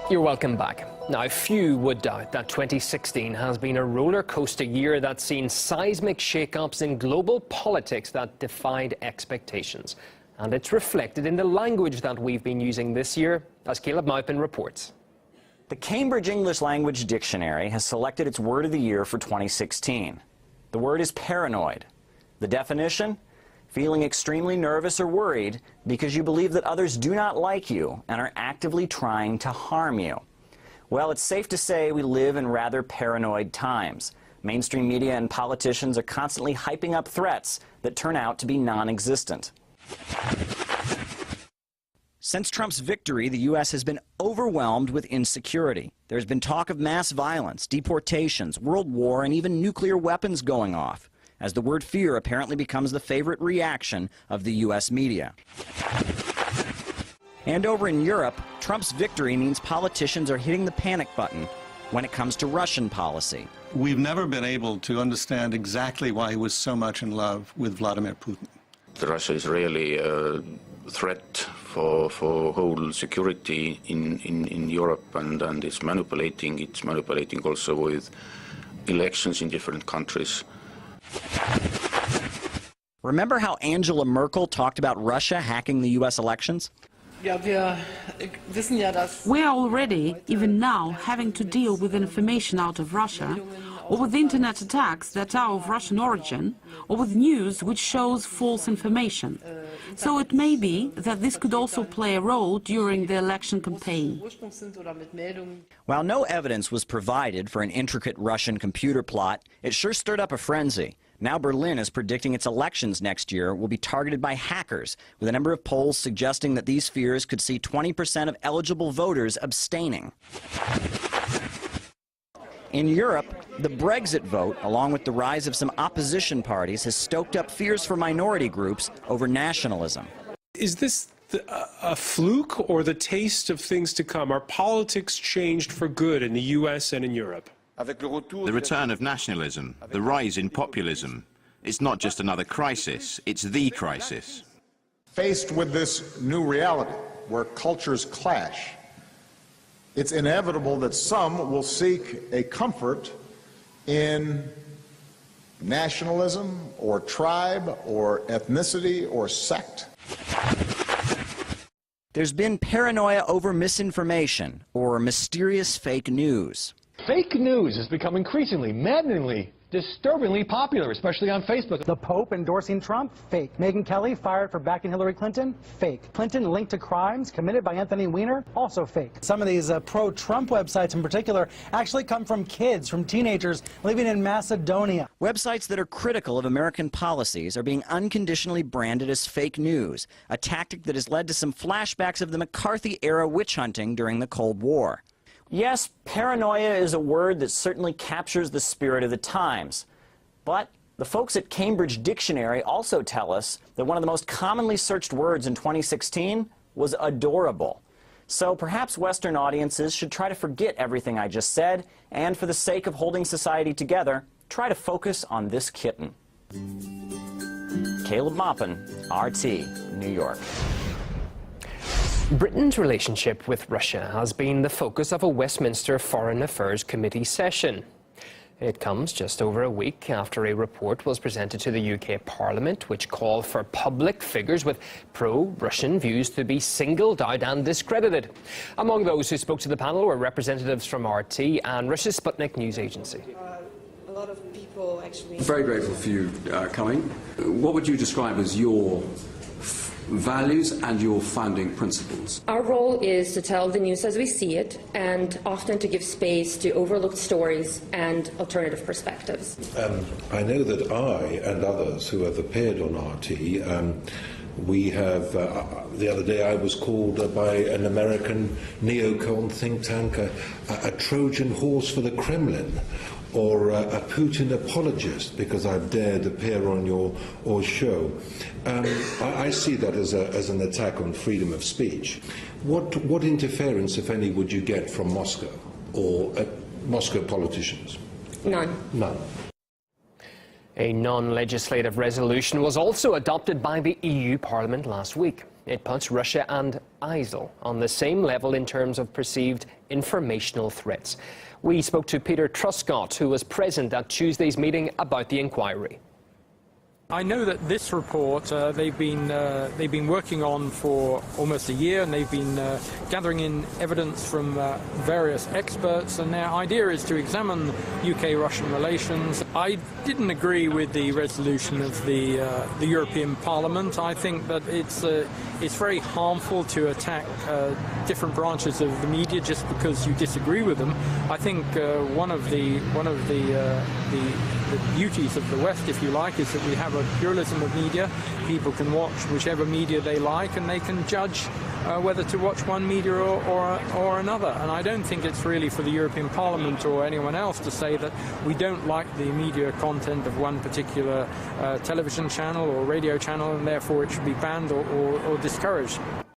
You're welcome back. Now, few would doubt that 2016 has been a roller coaster year that's seen seismic shake-ups in global politics that defied expectations. And it's reflected in the language that we've been using this year, as Caleb Maupin reports. The Cambridge English Language Dictionary has selected its word of the year for 2016. The word is paranoid. The definition? Feeling extremely nervous or worried because you believe that others do not like you and are actively trying to harm you. Well, it's safe to say we live in rather paranoid times. Mainstream media and politicians are constantly hyping up threats that turn out to be non-existent. Since Trump's victory, the U.S. has been overwhelmed with insecurity. There's been talk of mass violence, deportations, world war, and even nuclear weapons going off, as the word fear apparently becomes the favorite reaction of the U.S. media. And over in Europe, Trump's victory means politicians are hitting the panic button when it comes to Russian policy. We've never been able to understand exactly why he was so much in love with Vladimir Putin. Russia is really a threat for whole security in Europe, and it's manipulating also with elections in different countries. Remember how Angela Merkel talked about Russia hacking the U.S. elections? We are already, even now, having to deal with information out of Russia, or with internet attacks that are of Russian origin, or with news which shows false information. So it may be that this could also play a role during the election campaign. While no evidence was provided for an intricate Russian computer plot, it sure stirred up a frenzy. Now Berlin is predicting its elections next year will be targeted by hackers, with a number of polls suggesting that these fears could see 20% of eligible voters abstaining. In Europe, the Brexit vote, along with the rise of some opposition parties, has stoked up fears for minority groups over nationalism. Is this a fluke or the taste of things to come? Are politics changed for good in the U.S. and in Europe? The return of nationalism, the rise in populism. It's not just another crisis, it's the crisis. Faced with this new reality, where cultures clash, it's inevitable that some will seek a comfort in nationalism or tribe or ethnicity or sect. There's been paranoia over misinformation or mysterious fake news. Fake news has become increasingly, maddeningly, disturbingly popular, especially on Facebook. The Pope endorsing Trump? Fake. Megyn Kelly fired for backing Hillary Clinton? Fake. Clinton linked to crimes committed by Anthony Weiner? Also fake. Some of these pro-Trump websites in particular actually come from kids, from teenagers living in Macedonia. Websites that are critical of American policies are being unconditionally branded as fake news, a tactic that has led to some flashbacks of the McCarthy-era witch hunting during the Cold War. Yes, paranoia is a word that certainly captures the spirit of the times. But the folks at Cambridge Dictionary also tell us that one of the most commonly searched words in 2016 was adorable. So perhaps Western audiences should try to forget everything I just said, and for the sake of holding society together, try to focus on this kitten. Caleb Maupin, RT, New York. Britain's relationship with Russia has been the focus of a Westminster Foreign Affairs Committee session. It comes just over a week after a report was presented to the UK Parliament which called for public figures with pro-Russian views to be singled out and discredited. Among those who spoke to the panel were representatives from RT and Russia's Sputnik news agency. A lot of people actually... Very grateful for you coming. What would you describe as your values and your founding principles? Our role is to tell the news as we see it, and often to give space to overlooked stories and alternative perspectives. I know that I and others who have appeared on RT, we have, the other day I was called by an American neocon think tank a Trojan horse for the Kremlin, or a Putin apologist because I've dared appear on your show. I see that as an attack on freedom of speech. What interference, if any, would you get from Moscow or Moscow politicians? None. None. A non-legislative resolution was also adopted by the EU Parliament last week. It puts Russia and ISIL on the same level in terms of perceived informational threats. We spoke to Peter Truscott, who was present at Tuesday's meeting about the inquiry. I know that this report they've been working on for almost a year, and they've been gathering in evidence from various experts, and their idea is to examine UK-Russian relations. I didn't agree with the resolution of the European Parliament. I think that it's very harmful to attack different branches of the media just because you disagree with them. I think one of the beauties of the West, if you like, is that we have a pluralism of media. People can watch whichever media they like, and they can judge whether to watch one media or another. And I don't think it's really for the European Parliament or anyone else to say that we don't like the media content of one particular television channel or radio channel, and therefore it should be banned or discouraged.